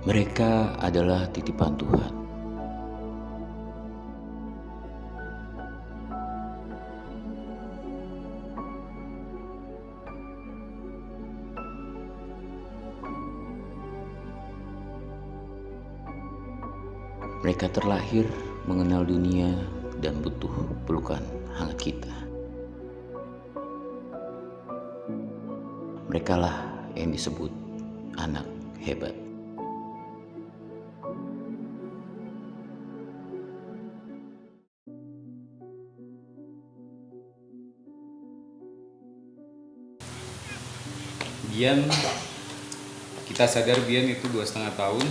Mereka adalah titipan Tuhan. Mereka terlahir mengenal dunia dan butuh pelukan hangat kita. Merekalah yang disebut anak hebat. Bian, kita sadar Bian itu 2,5 tahun.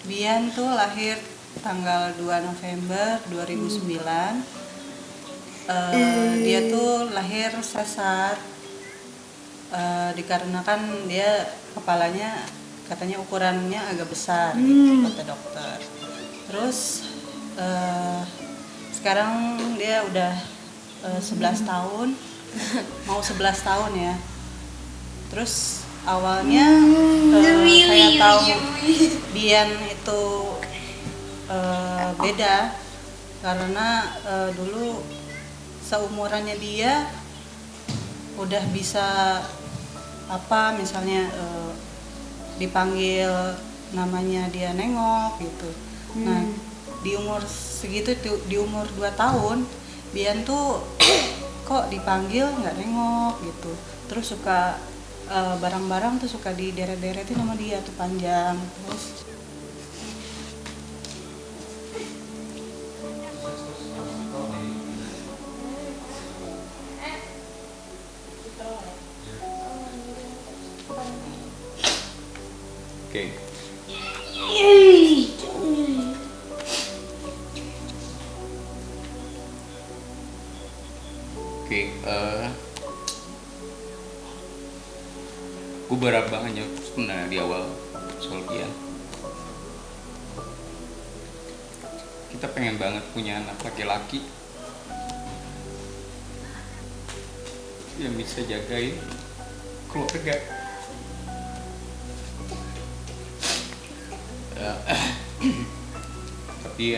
Bian tuh lahir tanggal 2 November 2009. Dia tuh lahir sesar, dikarenakan dia kepalanya katanya ukurannya agak besar gitu, kata dokter. Terus sekarang dia udah 11 tahun, mau 11 tahun ya. Terus awalnya saya tahu Bian itu beda karena dulu seumurannya dia udah bisa apa misalnya dipanggil namanya dia nengok gitu. Nah di umur segitu di umur 2 tahun Bian tuh kok dipanggil nggak nengok gitu. Terus suka barang-barang tuh suka dideret-deretin sama dia tuh panjang. Terus Oke. Gue berharap banget sebenarnya di awal soal Bian. Kita pengen banget punya anak laki-laki yang bisa jagain keluarga. Tapi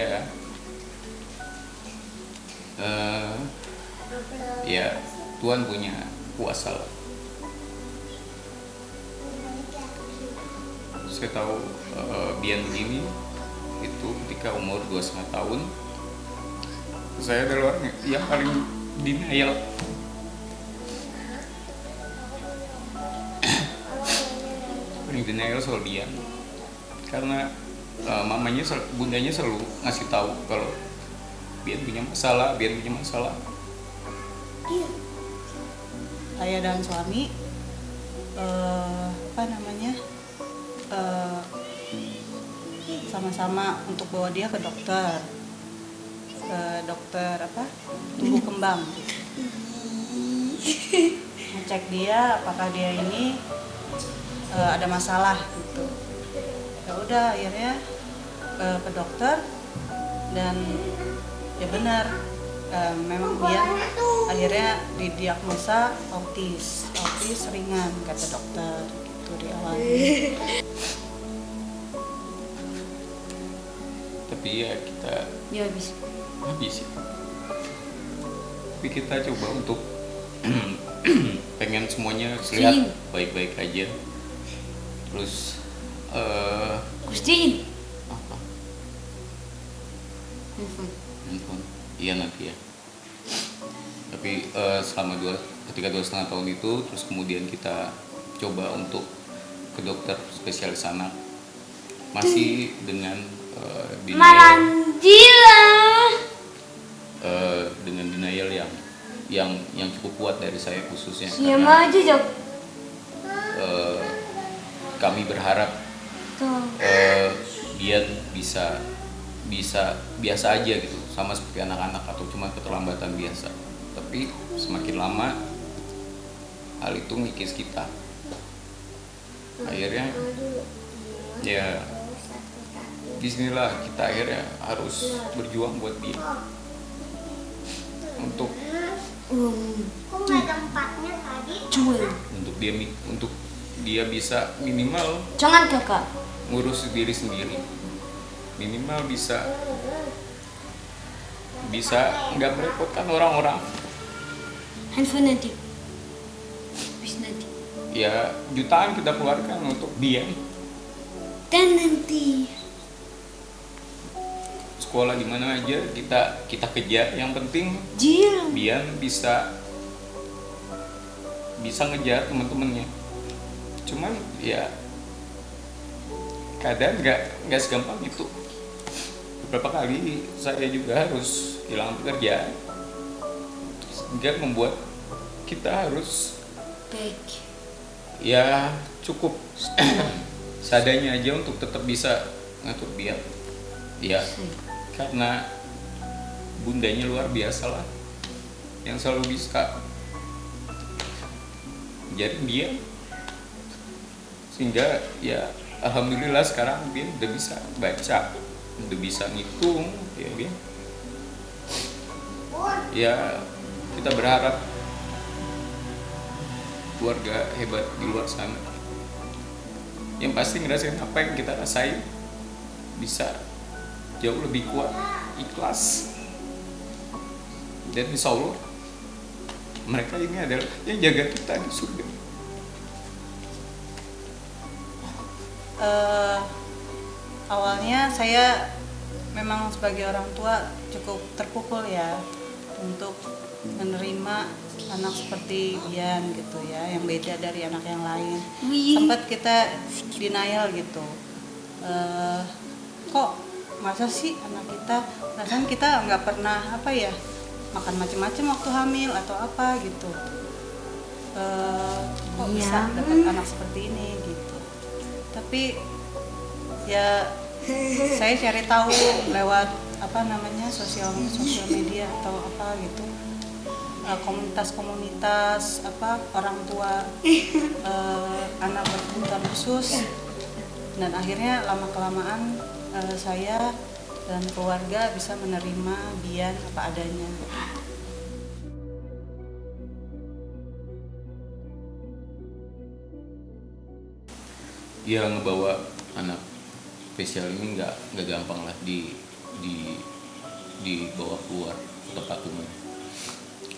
ya Tuhan punya kuasa lah. Saya tahu Bian begini itu ketika umur 2,5 tahun saya adalah orang yang paling denial. Paling denial soal Bian karena bundanya selalu ngasih tahu kalau Bian punya masalah. saya dan suami sama-sama untuk bawa dia ke dokter tumbuh kembang, ngecek dia apakah dia ini ada masalah gitu. Ya udah akhirnya ke dokter dan ya benar memang Bian akhirnya didiagnosa autis ringan kata dokter gitu di awalnya. Tapi ya kita habis ya. Tapi kita coba untuk pengen semuanya terlihat baik-baik aja. Terus Gustin apa? Handphone. Iya nanti ya. Tapi ketika 2,5 tahun itu terus kemudian kita coba untuk ke dokter spesialis anak masih dengan denial yang cukup kuat dari saya khususnya karena kami berharap Bian bisa biasa aja gitu sama seperti anak-anak atau cuma keterlambatan biasa. Tapi semakin lama hal itu ngikis kita. Akhirnya ya disinilah kita akhirnya harus berjuang buat dia untuk Kok nggak ada empatnya tadi? untuk dia bisa minimal Jangan kakak. ngurus diri sendiri, minimal bisa nggak merepotkan orang-orang. Handphone nanti. Bis nanti. Ya jutaan kita keluarkan untuk dia. Dan nanti. Sekolah di mana aja kita kejar, yang penting Jil. Bian bisa ngejar teman-temannya. Cuman ya kadang nggak segampang itu. Beberapa kali saya juga harus hilang pekerjaan, sehingga membuat kita harus Baik. ya cukup seadanya aja untuk tetap bisa ngatur Bian. Ya karena bundanya luar biasa lah, yang selalu bisa jadi dia, sehingga ya alhamdulillah sekarang dia udah bisa baca, udah bisa ngitung ya Bian. Ya kita berharap keluarga hebat di luar sana yang pasti ngerasain apa yang kita rasain bisa jauh lebih kuat, ikhlas, dan insya Allah mereka ini adalah yang jaga kita di surga. Awalnya saya memang sebagai orang tua cukup terpukul ya untuk menerima anak seperti Bian gitu ya, yang beda dari anak yang lain. Sempat kita denial gitu, kok masa sih anak kita, perasaan kita nggak pernah makan macam-macam waktu hamil atau apa gitu, kok bisa dapat anak seperti ini gitu. Tapi ya saya cari tahu lewat sosial media atau apa gitu, komunitas orang tua anak berkebutuhan khusus, dan akhirnya lama kelamaan saya dan keluarga bisa menerima Bian apa adanya. Ya ngebawa anak spesial ini nggak gampang lah dibawa keluar tempat umum,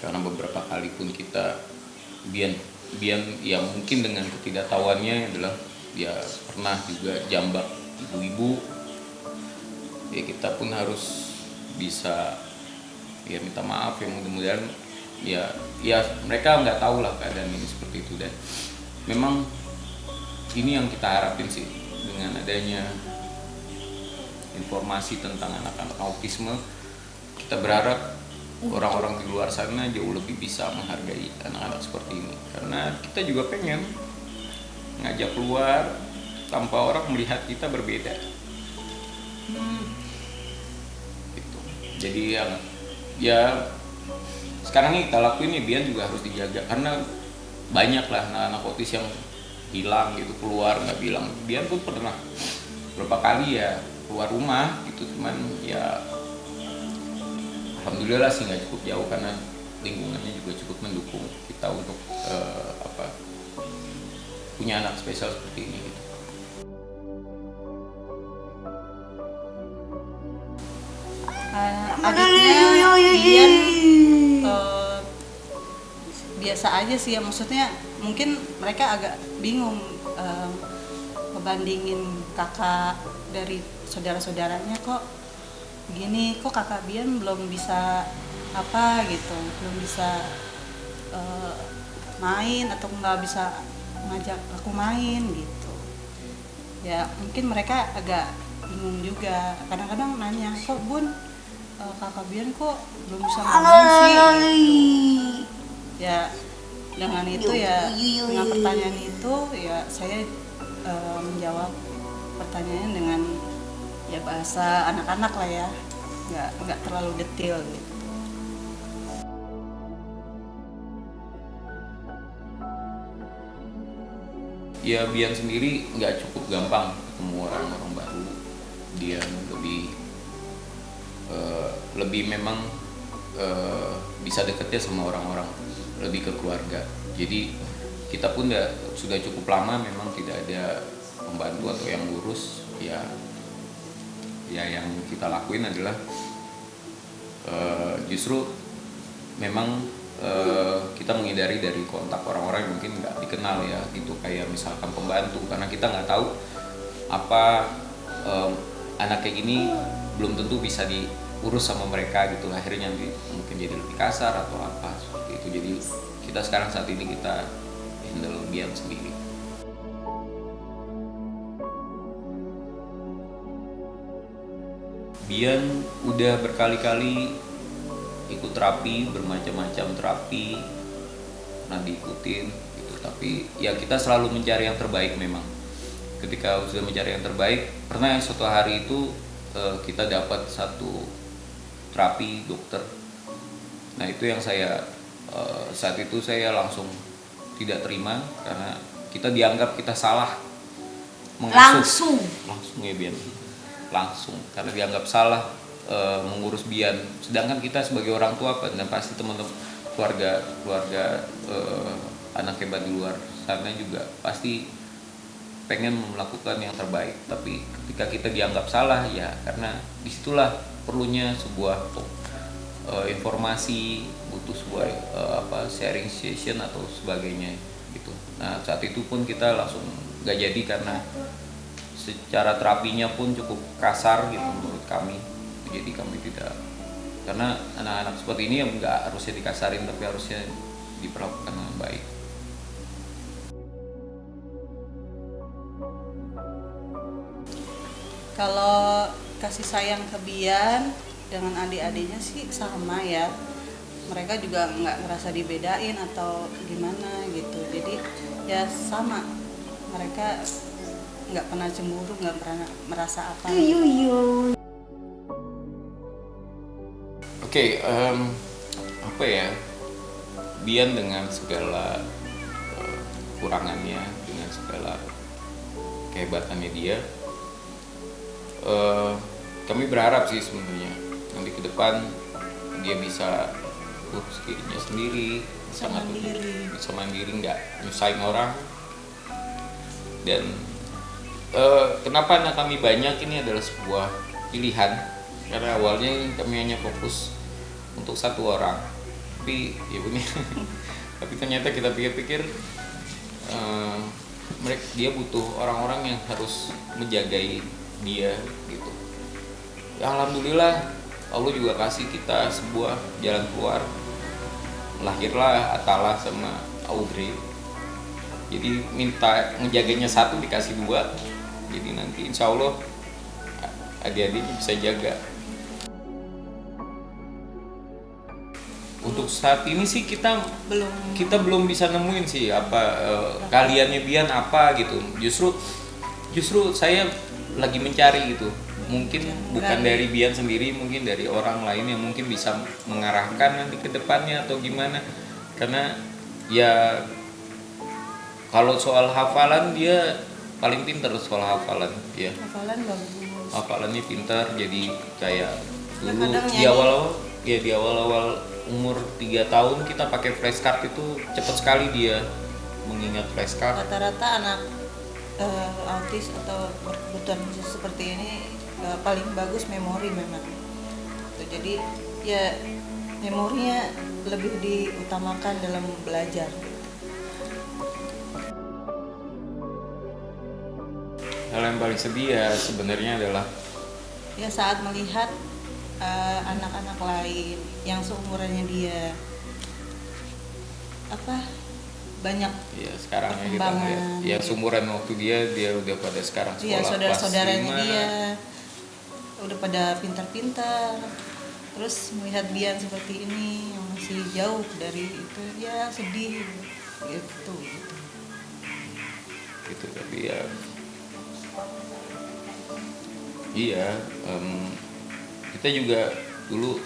karena beberapa kali pun kita Bian ya mungkin dengan ketidaktahuannya adalah ya pernah juga jambak ibu-ibu, ya kita pun harus bisa ya minta maaf ya, mudah-mudahan ya mereka nggak tahu lah keadaan ini seperti itu. Dan memang ini yang kita harapin sih, dengan adanya informasi tentang anak-anak autisme, kita berharap orang-orang di luar sana jauh lebih bisa menghargai anak-anak seperti ini, karena kita juga pengen ngajak keluar tanpa orang melihat kita berbeda. Gitu. Jadi ya sekarang ini kita lakuin ya, Bian juga harus dijaga, karena banyak lah anak-anak autis yang hilang gitu, keluar nggak bilang. Bian pun pernah berapa kali ya keluar rumah gitu, cuman ya alhamdulillah sih nggak cukup jauh, karena lingkungannya juga cukup mendukung kita untuk punya anak spesial seperti ini gitu. Adiknya Bian biasa aja sih ya, maksudnya mungkin mereka agak bingung ngebandingin kakak dari saudara-saudaranya, kok gini, kok kakak Bian belum bisa apa gitu, belum bisa main atau nggak bisa ngajak aku main gitu ya. Mungkin mereka agak bingung juga, kadang-kadang nanya, kok Bun, kakak Bian kok belum bisa ngomong sih gitu. Ya dengan itu ya, dengan pertanyaan itu ya saya menjawab pertanyaannya dengan ya bahasa anak-anak lah ya, nggak terlalu detail gitu. Ya Bian sendiri nggak cukup gampang ketemu orang-orang baru kemudian lebih memang bisa deketnya sama orang-orang, lebih ke keluarga. Jadi kita pun sudah cukup lama memang tidak ada pembantu atau yang ngurus. Ya yang kita lakuin adalah justru memang kita menghindari dari kontak orang-orang yang mungkin nggak dikenal ya gitu, kayak misalkan pembantu, karena kita nggak tahu apa anak kayak gini belum tentu bisa diurus sama mereka gitu, akhirnya nanti mungkin jadi lebih kasar atau apa seperti itu. Jadi kita sekarang saat ini kita handle Bian sendiri. Bian udah berkali-kali ikut terapi, bermacam-macam terapi pernah diikutin gitu, tapi ya kita selalu mencari yang terbaik. Memang ketika sudah mencari yang terbaik, pernah suatu hari itu kita dapat satu terapi dokter. Nah itu yang saya saat itu saya langsung tidak terima, karena kita dianggap kita salah mengasuh langsung ya Bian, langsung karena dianggap salah mengurus Bian, sedangkan kita sebagai orang tua dan pasti teman-teman keluarga anak hebat di luar sana juga pasti pengen melakukan yang terbaik. Tapi ketika kita dianggap salah, ya karena disitulah perlunya sebuah informasi, butuh sebuah sharing session atau sebagainya gitu. Nah saat itu pun kita langsung gak jadi, karena secara terapinya pun cukup kasar gitu menurut kami. Jadi kami tidak, karena anak-anak seperti ini yang nggak harusnya dikasarin, tapi harusnya diperlakukan dengan baik. Kalau kasih sayang ke Bian dengan adik-adiknya sih sama ya, mereka juga nggak ngerasa dibedain atau gimana gitu, jadi ya sama, mereka nggak pernah cemburu, nggak pernah merasa apa. Oke, apa ya, Bian dengan segala kekurangannya, dengan segala kehebatannya dia, kami berharap sih sebenarnya nanti ke depan dia bisa urus dirinya sendiri, bisa mandiri, nggak nyusahin orang. Dan kenapa anak kami banyak, ini adalah sebuah pilihan, karena awalnya kami hanya fokus untuk satu orang, tapi ya benar. Tapi ternyata kita pikir-pikir dia butuh orang-orang yang harus menjagai dia gitu. Ya, alhamdulillah Allah juga kasih kita sebuah jalan keluar. Lahirlah Atala sama Audrey. Jadi minta ngejaganya satu dikasih dua. Jadi nanti insya Allah adik-adik bisa jaga. Untuk saat ini sih kita belum bisa nemuin sih apa kaliannya Bian apa gitu. Justru saya lagi mencari gitu. Mungkin bukan dari Bian sendiri, mungkin dari orang lain yang mungkin bisa mengarahkan nanti ke depannya atau gimana. Karena ya kalau soal hafalan dia paling pintar soal hafalan ya. Hafalan bagus. Hafalannya pintar, jadi kayak dulu di awal-awal umur 3 tahun kita pakai flashcard itu cepat sekali dia mengingat flashcard. Rata-rata anak autis atau berkebutuhan khusus seperti ini paling bagus memori memang. Jadi ya memorinya lebih diutamakan dalam belajar. Hal yang paling sedih ya sebenarnya adalah ya saat melihat anak-anak lain yang seumurannya dia banyak ya sekarang ya kita lihat ya seumuran waktu dia udah pada sekarang sekolah, iya, saudara-saudaranya kelas 5. dia udah pada pintar-pintar, terus melihat Bian seperti ini yang masih jauh dari itu, ya sedih gitu. Tapi ya iya, kita juga dulu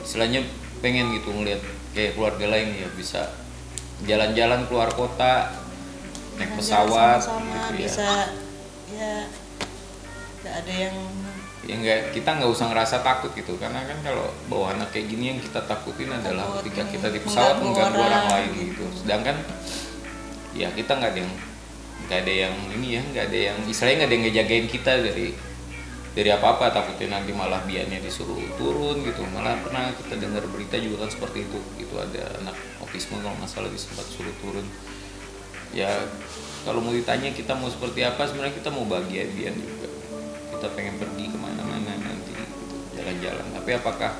istilahnya pengen gitu ngeliat kayak keluarga lain ya bisa jalan-jalan keluar kota, naik pesawat sama-sama, gitu ya. bisa ya Gak ada yang Ya enggak, kita nggak usah ngerasa takut gitu, karena kan kalau bawa anak kayak gini yang kita takutin adalah Takut ketika kita di pesawat mengganggu mengganggu orang orang lain gitu. Sedangkan ya kita nggak ada yang ini ya, nggak ada yang istilahnya nggak ada yang ngejagain kita dari apa-apa. Takutnya nanti malah biarnya disuruh turun gitu. Malah pernah kita dengar berita juga kan seperti itu, ada anak autisme kalau nggak salah sempat suruh turun. Ya kalau mau ditanya kita mau seperti apa, sebenarnya kita mau bahagia Bian juga, kita pengen pergi kemana-mana nanti gitu, jalan-jalan. Tapi apakah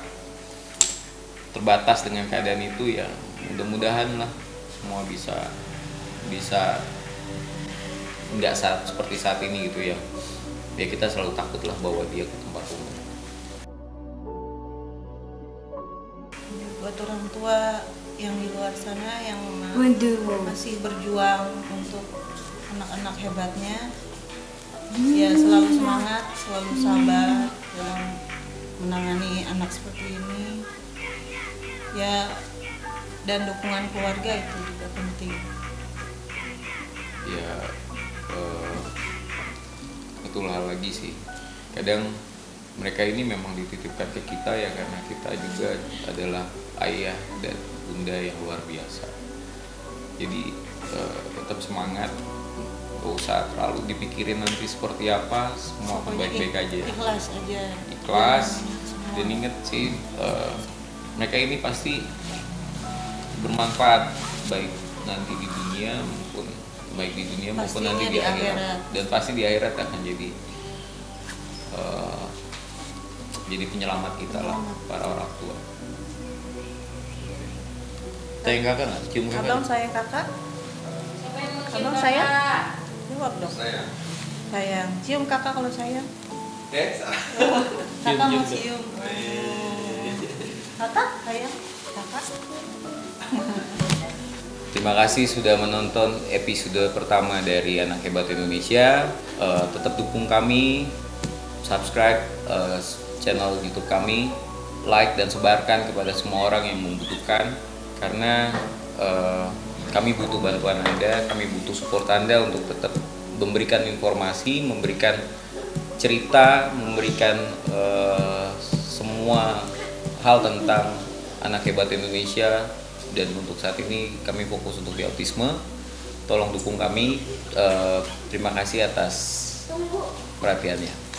terbatas dengan keadaan itu? Ya mudah-mudahan lah semua bisa nggak seperti saat ini gitu ya. Ya kita selalu takut lah bawa dia ke tempat umum. buat orang tua yang di luar sana yang Waduh. masih berjuang untuk anak-anak hebatnya, ya selalu semangat, selalu sabar dalam menangani anak seperti ini ya, dan dukungan keluarga itu juga penting. Ya itulah lagi sih, kadang mereka ini memang dititipkan ke kita ya, karena kita juga adalah ayah dan bunda yang luar biasa. Jadi tetap semangat, gak usah terlalu dipikirin nanti seperti apa, semua akan Pokoknya baik-baik aja. Ikhlas aja. Ikhlas, Semua. dan inget sih mereka ini pasti bermanfaat, baik nanti di dunia maupun Pastinya nanti di di akhirat. akhirat. Dan pasti di akhirat akan jadi penyelamat kita lah, para orang tua. Sayang kakak nggak? Cium kakak? Abang sayang kakak? Abang sayang? Jawab dong. Sayang. Cium kakak kalau sayang. Kakak mau cium. Kakak sayang. Kakak. Terima kasih sudah menonton episode pertama dari Anak Hebat Indonesia. Tetap dukung kami, subscribe channel YouTube kami, like dan sebarkan kepada semua orang yang membutuhkan. Karena kami butuh bantuan Anda, kami butuh support Anda untuk tetap memberikan informasi, memberikan cerita, memberikan semua hal tentang Anak Hebat Indonesia. Dan untuk saat ini kami fokus untuk di autisme. Tolong dukung kami. Terima kasih atas perhatiannya.